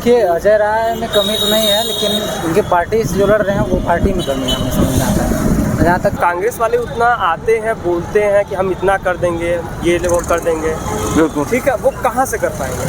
देखिए, अजय राय में कमी तो नहीं है, लेकिन उनके पार्टी से जो लड़ रहे हैं वो पार्टी में कमी है, हमें समझ में आता है। जहाँ तक कांग्रेस वाले उतना आते हैं, बोलते हैं कि हम इतना कर देंगे, ये वो कर देंगे, बिल्कुल ठीक है, वो कहाँ से कर पाएंगे?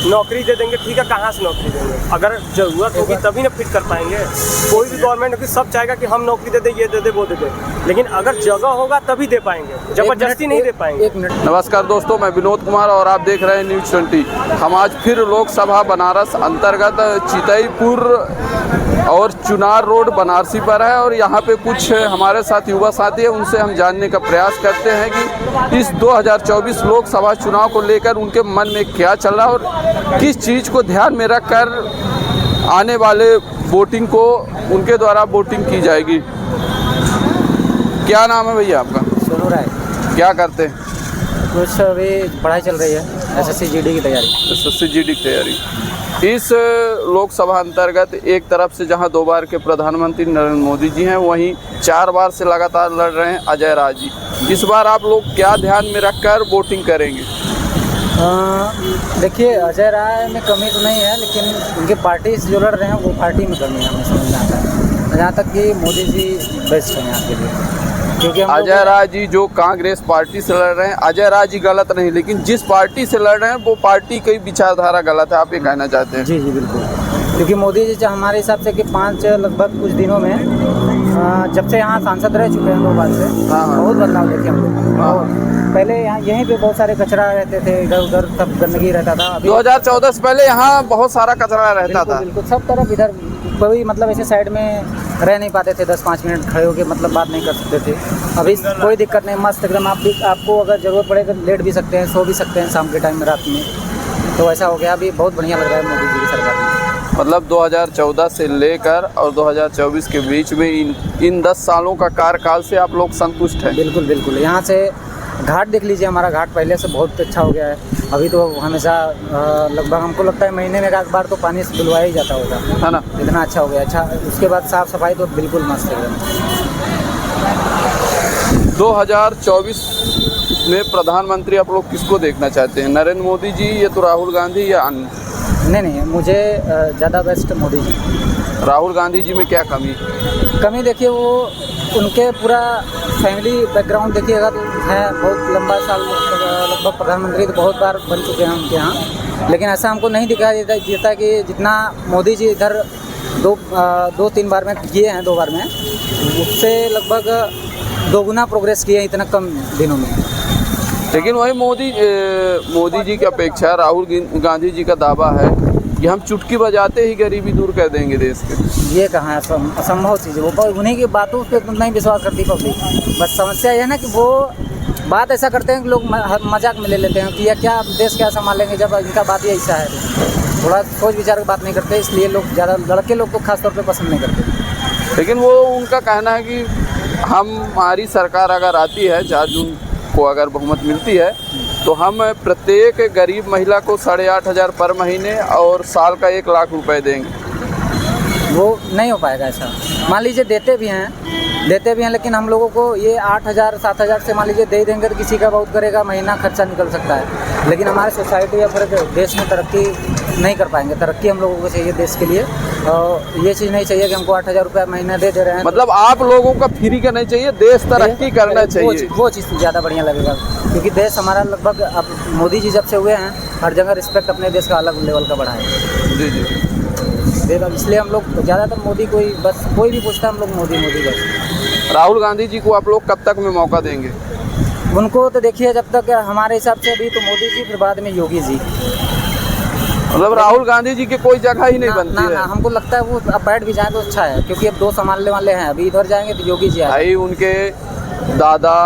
नौकरी दे देंगे, ठीक है, कहाँ से नौकरी देंगे? अगर ज़रूरत होगी तभी ना फिट कर पाएंगे। कोई भी गवर्नमेंट होगी, सब चाहेगा कि हम नौकरी दे दें, ये दे दे, वो दे दे, लेकिन अगर जगह होगा तभी दे पाएंगे, जबरदस्ती नहीं दे पाएंगे। एक मिनट। नमस्कार दोस्तों, मैं विनोद कुमार और आप देख रहे हैं न्यूज़ 20। हम आज फिर लोकसभा बनारस अंतर्गत चितईपुर और चुनार रोड बनारसी पर है और यहाँ पे कुछ हमारे साथ युवा साथी हैं, उनसे हम जानने का प्रयास करते हैं कि इस 2024 लोकसभा चुनाव को लेकर उनके मन में क्या चल रहा है और किस चीज़ को ध्यान में रखकर आने वाले वोटिंग को उनके द्वारा वोटिंग की जाएगी। क्या नाम है भैया आपका? सोनू राय। क्या करते हैं? कुछ अभी पढ़ाई चल रही है, SSC GD की तैयारी। SSC GD की तैयारी। इस लोकसभा अंतर्गत एक तरफ से जहां 2 बार के प्रधानमंत्री नरेंद्र मोदी जी हैं, वहीं 4 बार से लगातार लड़ रहे हैं अजय राय जी। इस बार आप लोग क्या ध्यान में रखकर वोटिंग करेंगे? देखिए, अजय राय में कमी तो नहीं है, लेकिन उनके पार्टी से जो लड़ रहे हैं वो पार्टी में कमी है, हमें समझ में आता है। जहाँ तक कि मोदी जी बेस्ट हैं यहाँ के लिए, क्योंकि अजय राय जी जो कांग्रेस पार्टी से लड़ रहे हैं, अजय राय जी गलत नहीं, लेकिन जिस पार्टी से लड़ रहे हैं वो पार्टी की विचारधारा गलत है, आप ये कहना चाहते हैं? जी बिल्कुल, क्योंकि मोदी जी हमारे हिसाब से कि 5 लगभग कुछ दिनों में जब से यहाँ सांसद रह चुके हैं 2 बार से, बहुत बदलाव देखे हम लोग। पहले यहाँ यहीं पे बहुत सारे कचरा रहते थे, इधर उधर सब गंदगी रहता था। अभी 2014 से पहले यहाँ बहुत सारा कचरा रहता था। बिल्कुल, सब तरफ इधर कोई मतलब ऐसे साइड में रह नहीं पाते थे, 10-5 मिनट खड़े होकर मतलब बात नहीं कर सकते थे। अभी कोई दिक्कत नहीं, मस्त एकदम। आपको अगर ज़रूरत पड़े तो लेट भी सकते हैं, सो भी सकते हैं शाम के टाइम में, रात में। तो ऐसा हो गया, अभी बहुत बढ़िया लग रहा है मोदी जी की सरकार में। मतलब 2014 से लेकर और 2024 के बीच में इन 10 सालों का कार्यकाल से आप लोग संतुष्ट हैं? बिल्कुल। यहाँ से घाट देख लीजिए, हमारा घाट पहले से बहुत अच्छा हो गया है। अभी तो हमेशा लगभग हमको लगता है महीने में एक बार तो पानी से धुलवाया ही जाता होगा, है ना? इतना अच्छा हो गया। अच्छा, उसके बाद साफ़ सफाई तो बिल्कुल मस्त है। 2024 में प्रधानमंत्री आप लोग किसको देखना चाहते हैं? नरेंद्र मोदी जी या तो राहुल गांधी या अन्य? नहीं, मुझे ज़्यादा बेस्ट मोदी जी। राहुल गांधी जी में क्या कमी देखिए, वो उनके पूरा फैमिली बैकग्राउंड देखिएगा तो है, बहुत लंबा साल लगभग प्रधानमंत्री तो बहुत बार बन चुके हैं उनके यहाँ, लेकिन ऐसा हमको नहीं दिखाई देता कि जितना मोदी जी इधर 2-3 बार में किए हैं, 2 बार में, उससे लगभग 2 गुना प्रोग्रेस किए हैं इतना कम दिनों में। लेकिन वही मोदी जी की अपेक्षा राहुल गांधी जी का दावा है कि हम चुटकी बजाते ही गरीबी दूर कर देंगे देश के। ये कहाँ है? असंभव चीज़ है। वो उन्हीं की बातों पे नहीं विश्वास करती पब्लिक। बस समस्या ये है ना कि वो बात ऐसा करते हैं कि लोग मजाक में ले लेते हैं कि यह क्या देश क्या संभालेंगे, जब इनका बात ही ऐसा है। थोड़ा सोच विचार की बात नहीं करते, इसलिए लोग ज़्यादा लड़के लोग को खासतौर पर पसंद नहीं करते। लेकिन वो उनका कहना है कि हमारी सरकार अगर आती है, 4 जून को अगर बहुमत मिलती है, तो हम प्रत्येक गरीब महिला को 8,500 पर महीने और साल का 1 लाख रुपए देंगे। वो नहीं हो पाएगा ऐसा। मान लीजिए देते भी हैं, लेकिन हम लोगों को ये 8,000-7,000 से मान लीजिए दे देंगे तो किसी का बहुत करेगा, महीना खर्चा निकल सकता है। लेकिन हमारे सोसाइटी या फिर देश में तरक्की नहीं कर पाएंगे। तरक्की हम लोगों को चाहिए देश के लिए, और ये चीज़ नहीं चाहिए कि हमको 8,000 रुपये महीना दे रहे हैं। मतलब आप लोगों का फ्री का नहीं चाहिए, देश तरक्की करना चाहिए। वो चीज़ ज़्यादा बढ़िया लगेगा, क्योंकि देश हमारा लगभग अब मोदी जी जब से हुए हैं, हर जगह रिस्पेक्ट अपने देश का अलग लेवल का बढ़ा है। जी। इसलिए हम लोग ज़्यादातर मोदी को ही, बस कोई भी पूछता है हम लोग मोदी बस। राहुल गांधी जी को आप लोग कब तक में मौका देंगे? उनको तो देखिए, जब तक हमारे हिसाब से अभी तो मोदी जी, फिर बाद में योगी जी। मतलब राहुल गांधी जी की कोई जगह ही नहीं बनती है। हमको लगता है वो अब बैठ भी जाए तो अच्छा है, क्योंकि अब 2 संभालने वाले हैं। अभी इधर जाएंगे तो योगी जी भाई, उनके दादा,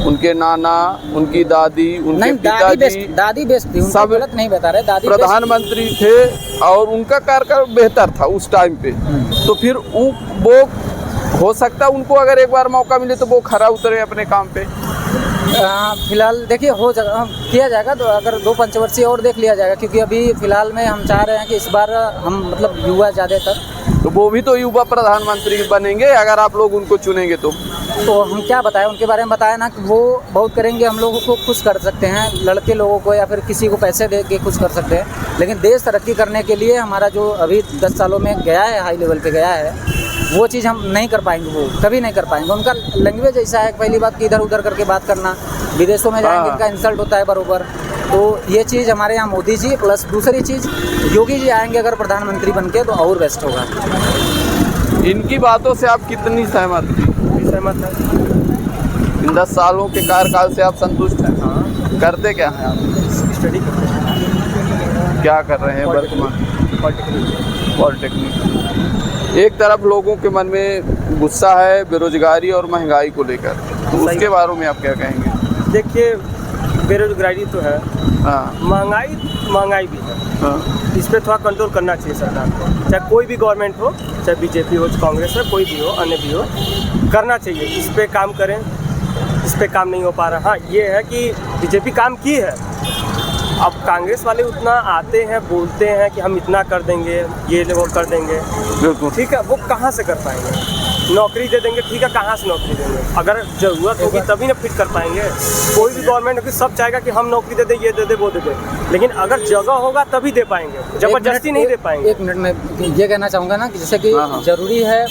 उनके नाना, उनकी दादी, उनके पिताजी, दादी बेस्ट थी, सब गलत नहीं बता रहे। दादी प्रधानमंत्री थे और उनका कार्यकाल बेहतर था उस टाइम पे। तो फिर वो हो सकता है उनको अगर एक बार मौका मिले तो वो खरा उतरे अपने काम पे। फिलहाल देखिए किया जाएगा, तो अगर 2 पंचवर्षीय और देख लिया जाएगा, क्योंकि अभी फिलहाल में हम चाह रहे हैं कि इस बार हम मतलब युवा ज़्यादातर, तो वो भी तो युवा प्रधानमंत्री बनेंगे अगर आप लोग उनको चुनेंगे तो हम क्या बताएं उनके बारे में, बताया ना कि वो बहुत करेंगे, हम लोगों को खुश कर सकते हैं, लड़के लोगों को या फिर किसी को पैसे दे के खुश कर सकते हैं, लेकिन देश तरक्की करने के लिए हमारा जो अभी 10 सालों में गया है, हाई लेवल पे गया है, वो चीज़ हम नहीं कर पाएंगे, वो कभी नहीं कर पाएंगे। उनका लैंग्वेज ऐसा है, पहली बात कि इधर उधर करके बात करना, विदेशों में जाएंगे इनका इंसल्ट होता है बरोबर, तो ये चीज़ हमारे यहाँ मोदी जी, प्लस दूसरी चीज़ योगी जी आएंगे अगर प्रधानमंत्री बन के, तो और बेस्ट होगा। इनकी बातों से आप कितनी सहमत थी? सहमत है। इन 10 सालों के कार्यकाल से आप संतुष्ट हैं? हाँ। करते क्या हैं आप? स्टडी करते हैं। क्या कर रहे हैं वर्तमान? पॉलिटेक्निक। एक तरफ लोगों के मन में गुस्सा है बेरोजगारी और महंगाई को लेकर, तो उसके बारे में आप क्या कहेंगे? देखिए, बेरोजगारी तो है, हाँ, महंगाई भी है, हाँ, इस पर थोड़ा कंट्रोल करना चाहिए सरकार को, चाहे कोई भी गवर्नमेंट हो, चाहे बीजेपी हो, कांग्रेस हो, कोई भी हो, अन्य भी हो, करना चाहिए, इस पे काम करें। इस पे काम नहीं हो पा रहा। हाँ, ये है कि बीजेपी काम की है, अब कांग्रेस वाले उतना आते हैं, बोलते हैं कि हम इतना कर देंगे, ये वो कर देंगे, बिल्कुल ठीक है, वो कहाँ से कर पाएंगे? नौकरी दे देंगे, ठीक है, कहाँ से नौकरी देंगे? अगर ज़रूरत होगी तभी ना फिट कर पाएंगे। कोई भी गवर्नमेंट होगी, सब चाहेगा कि हम नौकरी दे दें, ये दे दे, वो दे दे, लेकिन अगर जगह होगा तभी दे पाएंगे, जबरदस्ती नहीं दे पाएंगे। 1 मिनट में ये कहना चाहूँगा ना कि जैसे कि ज़रूरी है,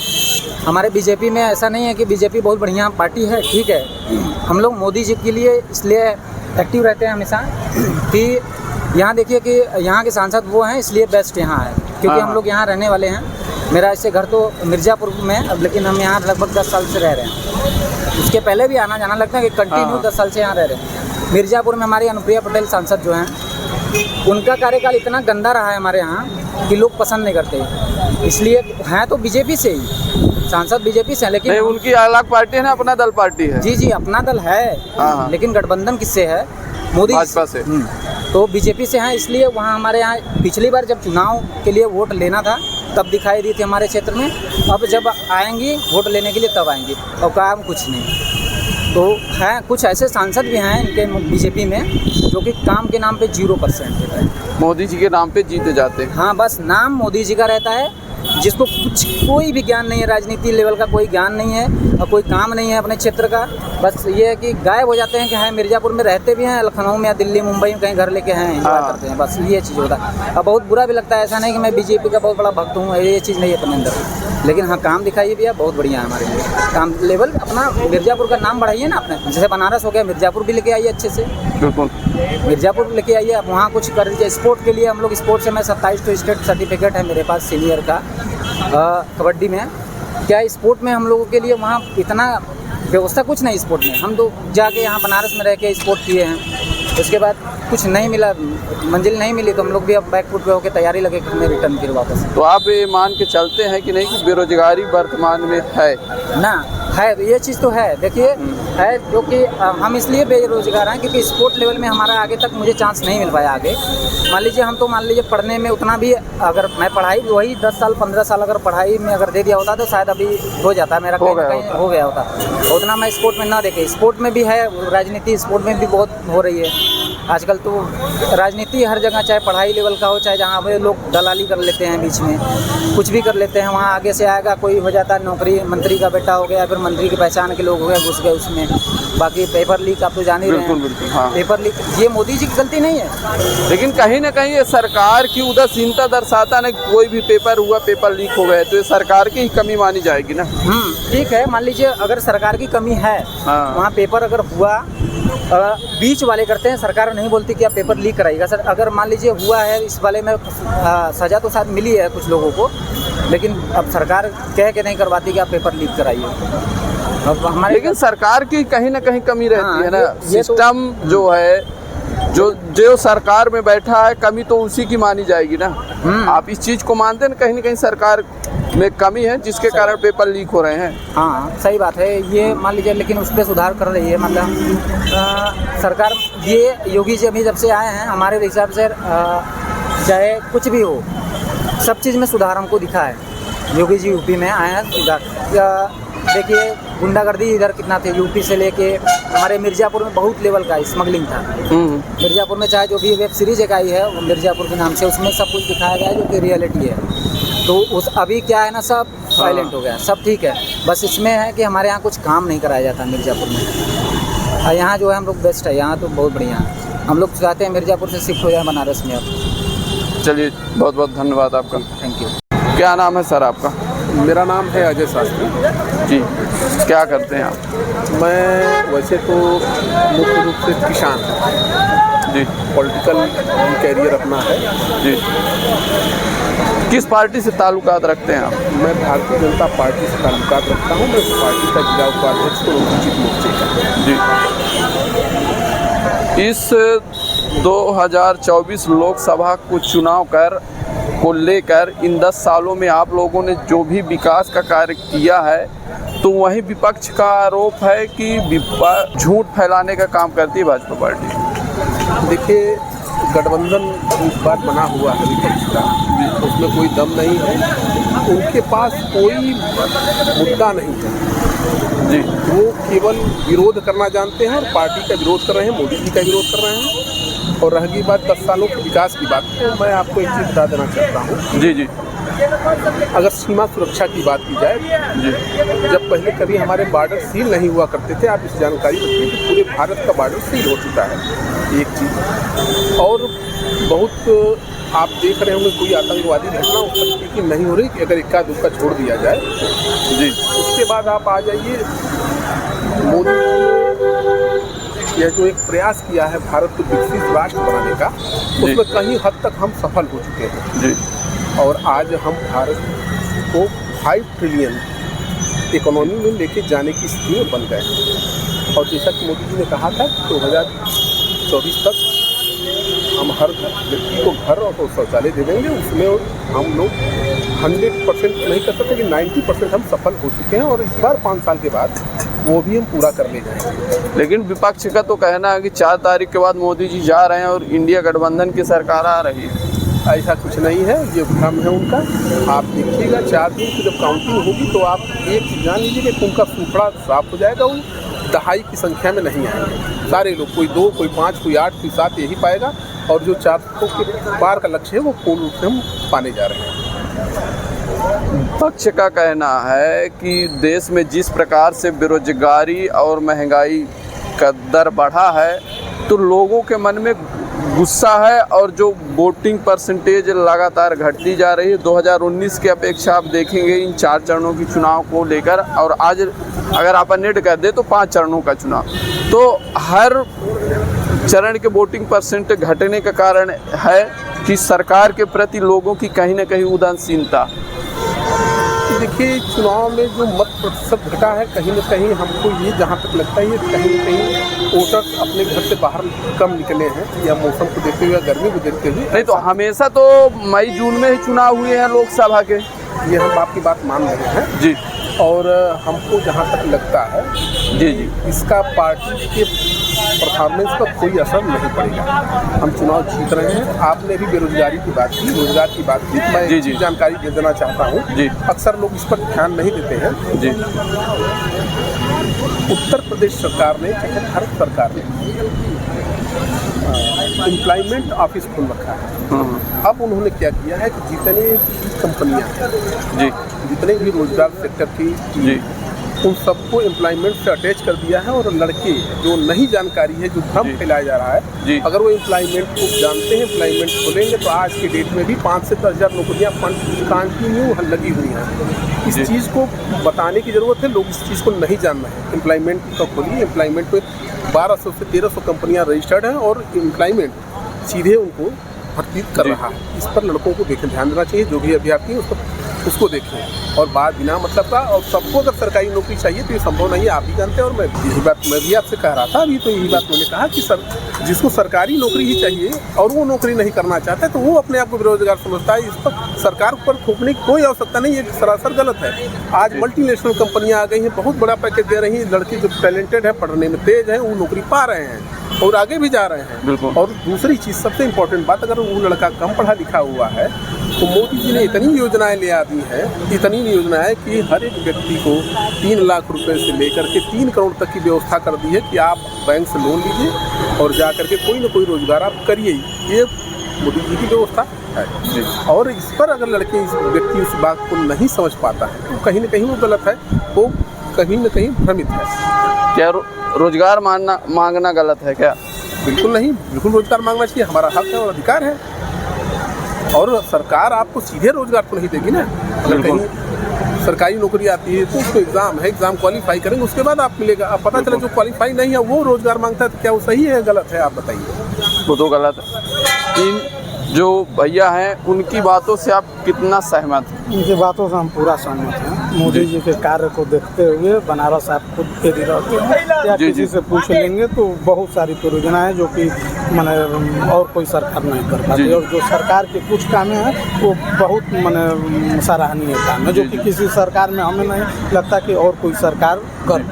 हमारे बीजेपी में ऐसा नहीं है कि बीजेपी बहुत बढ़िया पार्टी है, ठीक है, हम लोग मोदी जी के लिए इसलिए एक्टिव रहते हैं हमेशा कि यहाँ देखिए कि यहाँ के सांसद वो हैं, इसलिए बेस्ट यहाँ है, क्योंकि हम लोग यहाँ रहने वाले हैं। मेरा इससे घर तो मिर्ज़ापुर में, अब लेकिन हम यहाँ लगभग 10 साल से रह रहे हैं। उसके पहले भी आना जाना लगता है कि कंटिन्यू 10 साल से यहाँ रह रहे हैं। मिर्ज़ापुर में हमारी अनुप्रिया पटेल सांसद जो हैं, उनका कार्यकाल इतना गंदा रहा है हमारे यहाँ कि लोग पसंद नहीं करते, इसलिए हैं तो बीजेपी से ही, सांसद बीजेपी से हैं, लेकिन नहीं, उनकी अलग पार्टी है ना, अपना दल पार्टी है। जी जी, अपना दल है, लेकिन गठबंधन किससे है? मोदी भाजपा से। तो बीजेपी से हैं, इसलिए वहाँ हमारे यहाँ पिछली बार जब चुनाव के लिए वोट लेना था तब दिखाई दी थी हमारे क्षेत्र में, अब जब आएंगी वोट लेने के लिए तब आएंगी, और काम कुछ नहीं। तो हैं कुछ ऐसे सांसद भी हैं इनके बीजेपी में जो कि काम के नाम पे 0% देता है, मोदी जी के नाम पे जीते जाते हैं। हाँ, बस नाम मोदी जी का रहता है, जिसको कुछ कोई भी ज्ञान नहीं है, राजनीति लेवल का कोई ज्ञान नहीं है और कोई काम नहीं है अपने क्षेत्र का। बस ये है कि गायब हो जाते हैं कि हाँ मिर्ज़ापुर में रहते भी हैं, लखनऊ में या दिल्ली मुंबई में कहीं घर लेके हैं, एंजॉय करते हैं, बस ये चीज़ होता है। अब बहुत बुरा भी लगता है, ऐसा नहीं कि मैं बीजेपी का बहुत बड़ा भक्त हूँ, ये चीज़ नहीं है अपने अंदर, लेकिन हाँ काम दिखाइए भैया, बहुत बढ़िया है हमारे लिए काम लेवल। अपना मिर्ज़ापुर का नाम बढ़ाइए ना अपने, जैसे बनारस हो गया, मिर्ज़ापुर भी लेके आइए अच्छे से, बिल्कुल मिर्ज़ापुर लेके आइए। आप वहाँ कुछ कर लीजिए स्पोर्ट के लिए, हम लोग स्पोर्ट्स से, मैं 27 तो स्टेट सर्टिफिकेट है मेरे पास सीनियर का कबड्डी में। क्या स्पोर्ट में हम लोगों के लिए वहाँ इतना व्यवस्था कुछ नहीं स्पोर्ट में, हम तो जाके यहाँ बनारस में रह के स्पोर्ट किए हैं, उसके बाद कुछ नहीं मिला, मंजिल नहीं मिली, तो हम लोग भी अब बैकफुट पे होकर तैयारी लगे करने रिटर्न फिर वापस। तो आप ये मान के चलते हैं कि नहीं कि बेरोजगारी वर्तमान में है ना? है, ये चीज़ तो है, देखिए है, जो कि हम इसलिए बेरोजगार हैं क्योंकि स्पोर्ट लेवल में हमारा आगे तक मुझे चांस नहीं मिल पाया आगे। मान लीजिए हम तो मान लीजिए पढ़ने में उतना भी, अगर मैं पढ़ाई वही 10 साल 15 साल अगर पढ़ाई में अगर दे दिया होता तो शायद अभी हो जाता, मेरा कहीं ना कहीं हो गया होता, उतना मैं स्पोर्ट में ना देखे। स्पोर्ट में भी है राजनीति, स्पोर्ट में भी बहुत हो रही है आजकल, तो राजनीति हर जगह, चाहे पढ़ाई लेवल का हो, चाहे जहाँ पे लोग दलाली कर लेते हैं, बीच में कुछ भी कर लेते हैं, वहाँ आगे से आएगा कोई, हो जाता है नौकरी, मंत्री का बेटा हो गया, फिर मंत्री की पहचान के लोग हो गए, घुस गए उसमें। बाकी पेपर लीक आप तो जान ही रहे हैं, बिल्कुल, हाँ। पेपर लीक ये मोदी जी की गलती नहीं है, लेकिन कहीं ना कहीं ये सरकार की उदासीनता दर्शाता ना, कोई भी पेपर हुआ, पेपर लीक हो गए, तो ये सरकार की ही कमी मानी जाएगी ना। ठीक है, मान लीजिए अगर सरकार की कमी है, वहाँ पेपर अगर हुआ, बीच वाले करते हैं, सरकार नहीं बोलती कि आप पेपर लीक कराइएगा सर, अगर मान लीजिए हुआ है, इस वाले में सज़ा तो शायद मिली है कुछ लोगों को, लेकिन अब सरकार कह के नहीं करवाती कि आप पेपर लीक कराइए। अब हमारे लेकिन सरकार की कहीं ना कहीं कमी रहती है ना, ये सिस्टम जो है, जो सरकार में बैठा है, कमी तो उसी की मानी जाएगी ना। आप इस चीज़ को मानते हैं ना, कहीं सरकार में कमी है जिसके कारण पेपर लीक हो रहे हैं। हाँ, सही बात है ये, मान लीजिए, लेकिन उस पर सुधार कर रही है, मतलब सरकार, ये योगी जी अभी जब से आए हैं, हमारे हिसाब से चाहे कुछ भी हो, सब चीज़ में सुधार हमको दिखा है। योगी जी यूपी में आए हैं, सुधार देखिए गुंडागर्दी इधर कितना थे, यूपी से लेके हमारे मिर्ज़ापुर में बहुत लेवल का स्मगलिंग था। मिर्ज़ापुर में चाहे जो भी वेब सीरीज एक आई है वो मिर्ज़ापुर के नाम से, उसमें सब कुछ दिखाया गया है जो कि रियलिटी है। तो उस अभी क्या है ना, सब साइलेंट हो गया, सब ठीक है, बस इसमें है कि हमारे यहाँ कुछ काम नहीं कराया जाता मिर्ज़ापुर में। और यहाँ जो है हम लोग बेस्ट है, यहाँ तो बहुत बढ़िया है। हम लोग चाहते हैं मिर्ज़ापुर से शिफ्ट हो जाए बनारस में अब। चलिए बहुत बहुत धन्यवाद आपका। Thank you. क्या नाम है सर आपका? मेरा नाम है अजय शास्त्री जी। क्या करते हैं आप? मैं वैसे तो मुख्य रूप से किसान जी। पॉलिटिकल कैरियर अपना है जी। किस पार्टी से ताल्लुकात रखते हैं आप? मैं भारतीय जनता पार्टी से ताल्लुकात रखता हूँ। मैं पार्टी का जिला उपाध्यक्ष और अनुसूचित मोर्चे का। जी। इस 2024 लोकसभा को चुनाव को लेकर इन 10 सालों में आप लोगों ने जो भी विकास का कार्य किया है, तो वहीं विपक्ष का आरोप है कि झूठ फैलाने का काम करती है भाजपा पार्टी। देखिए, गठबंधन इस बार बना हुआ है विपक्ष का, उसमें कोई दम नहीं है, उनके पास कोई मुद्दा नहीं है जी। वो केवल विरोध करना जानते हैं और पार्टी का विरोध कर रहे हैं, मोदी जी का विरोध कर रहे हैं। और रहेगी बात 10 सालों के विकास की बात, तो मैं आपको एक चीज़ बता देना चाहता हूँ। जी जी। अगर सीमा सुरक्षा की बात की जाए जी। जब पहले कभी हमारे बॉर्डर सील नहीं हुआ करते थे, आप इस जानकारी रखिए कि पूरे भारत का बॉर्डर सील हो चुका है, एक चीज़। और बहुत आप देख रहे होंगे कोई आतंकवादी घटना उस तरीके की नहीं हो रही कि अगर इक्का दुक्का छोड़ दिया जाए जी। उसके बाद आप आ जाइए, मोदी ने यह जो एक प्रयास किया है भारत को विकसित राष्ट्र बनाने का, उसमें कहीं हद तक हम सफल हो चुके हैं जी। और आज हम भारत को 5 ट्रिलियन इकोनॉमी में लेके जाने की स्थिति में बन गए। और जैसा कि मोदी जी ने कहा था 2024 तक हम हर व्यक्ति को घर और शौचालय दे देंगे, उसमें हम लोग 100% नहीं कर सकते कि 90% हम सफल हो चुके हैं और इस बार 5 साल के बाद वो भी हम पूरा कर ले जाएंगे। लेकिन विपक्ष का तो कहना है कि 4 तारीख के बाद मोदी जी जा रहे हैं और इंडिया गठबंधन की सरकार आ रही है। ऐसा कुछ नहीं है, ये भ्रम है उनका। आप देखिएगा 4 दिन की जब काउंटिंग होगी तो आप एक चीज़ जान लीजिए कि उनका सूखड़ा साफ हो जाएगा। वो दहाई की संख्या में नहीं आएंगे सारे लोग, कोई 2, कोई 5, कोई 8, कोई 7 यही पाएगा। और जो 400 के पार का लक्ष्य है वो पूर्ण रूप से हम पाने जा रहे हैं। पक्ष का कहना है कि देश में जिस प्रकार से बेरोजगारी और महंगाई का दर बढ़ा है, तो लोगों के मन में गुस्सा है और जो वोटिंग परसेंटेज लगातार घटती जा रही है। 2019 की अपेक्षा आप देखेंगे इन 4 चरणों की चुनाव को लेकर, और आज अगर आप नेट कर दे तो 5 चरणों का चुनाव, तो हर चरण के वोटिंग परसेंट घटने का कारण है कि सरकार के प्रति लोगों की कहीं ना कहीं उदासीनता। देखिए, चुनाव में जो मत प्रतिशत घटा है, कहीं ना कहीं हमको ये जहाँ तक लगता है ये कहीं ना कहीं वोटर्स अपने घर से बाहर कम निकले हैं, या मौसम को देखते हुए या गर्मी को देखते हुए। नहीं तो हमेशा तो मई जून में ही चुनाव हुए हैं लोकसभा के, ये हम आपकी बात मान रहे हैं जी। और हमको जहाँ तक लगता है जी जी, इसका पार्टी के परफॉर्मेंस पर कोई असर नहीं पड़ेगा। हम चुनाव जीत रहे हैं। आपने भी बेरोजगारी की बात की, रोजगार की बात की, मैं जी, एक जी। जानकारी दे देना चाहता हूँ। जी। अक्सर लोग इस पर ध्यान नहीं देते हैं। जी। उत्तर प्रदेश सरकार ने, चाहे भारत सरकार ने एम्प्लॉयमेंट ऑफिस खोल रखा है। अब उन्होंने क्या किया है कि जितने कंपनियां जी, जितने भी रोजगार सेक्टर की जी, उन सबको एम्प्लॉयमेंट से अटैच कर दिया है। और लड़के जो नहीं जानकारी है, जो भ्रम जी। फैलाया जा रहा जी। है, अगर वो एम्प्लॉयमेंट को जानते हैं, एम्प्लॉयमेंट खोलेंगे तो आज के डेट में भी 5 से 10 हज़ार नौकरियाँ कंटिन्यू लगी हुई हैं। इस जी। चीज़ को बताने की ज़रूरत है, लोग इस चीज़ को नहीं जान रहे हैं। एम्प्लॉयमेंट का खोलिए, एम्प्लॉयमेंट पे 1200 से 1300 कंपनियाँ रजिस्टर्ड हैं और एम्प्लॉयमेंट सीधे उनको भर्ती कर जी। रहा है। इस पर लड़कों को ध्यान देना चाहिए, जो भी अभ्यर्थी हैं उसको देखें। और बात बिना मतलब का, और सबको अगर सरकारी नौकरी चाहिए तो ये संभव नहीं है, आप भी जानते हैं। और मैं यही बात मैं भी आपसे कह रहा था अभी, तो यही बात मैंने कहा कि जिसको सरकारी नौकरी ही चाहिए और वो नौकरी नहीं करना चाहता है तो वो अपने आप को बेरोजगार समझता है। इस पर सरकार पर थोपने की कोई आवश्यकता नहीं, ये सरासर गलत है। आज मल्टीनेशनल कंपनियां आ गई हैं, बहुत बड़ा पैकेज दे रही हैं। लड़के जो टैलेंटेड है, पढ़ने में तेज हैं, वो नौकरी पा रहे हैं और आगे भी जा रहे हैं। बिल्कुल। और दूसरी चीज़, सबसे इम्पोर्टेंट बात, अगर वो लड़का कम पढ़ा लिखा हुआ है तो मोदी जी ने इतनी योजनाएं ले आती हैं, इतनी योजनाएं कि हर एक व्यक्ति को 3 लाख रुपए से लेकर के 3 करोड़ तक की व्यवस्था कर दी है कि आप बैंक से लोन लीजिए और जा करके कोई ना कोई रोजगार आप करिए। ये मोदी जी की व्यवस्था है। और इस पर अगर व्यक्ति उस बात को नहीं समझ पाता है तो कहीं ना कहीं वो गलत है, वो कहीं ना कहीं भ्रमित है। क्या रोजगार मांगना गलत है क्या? बिल्कुल नहीं, बिल्कुल रोजगार मांगना चाहिए, हमारा हक है और अधिकार है। और सरकार आपको सीधे रोजगार तो नहीं देगी ना। अगर कहीं सरकारी नौकरी आती है तो उसको एग्ज़ाम है, एग्ज़ाम क्वालिफाई करेंगे उसके बाद आप मिलेगा। अब पता चला जो क्वालिफाई नहीं है वो रोजगार मांगता है तो क्या वो सही है गलत है, आप बताइए। वो तो गलत है। इन जो भैया हैं उनकी बातों से आप कितना सहमत हैं? उनकी बातों से हम पूरा सहमत हैं। मोदी जी के कार्य को देखते हुए बनारस आप खुद फेरी रहते हैं या किसी से पूछ लेंगे तो बहुत सारी परियोजनाएं हैं जो कि माने और कोई सरकार नहीं कर पाती, और जो सरकार के कुछ काम हैं वो बहुत माने सराहनीय काम है जो कि किसी सरकार में हमें नहीं लगता कि और कोई सरकार कर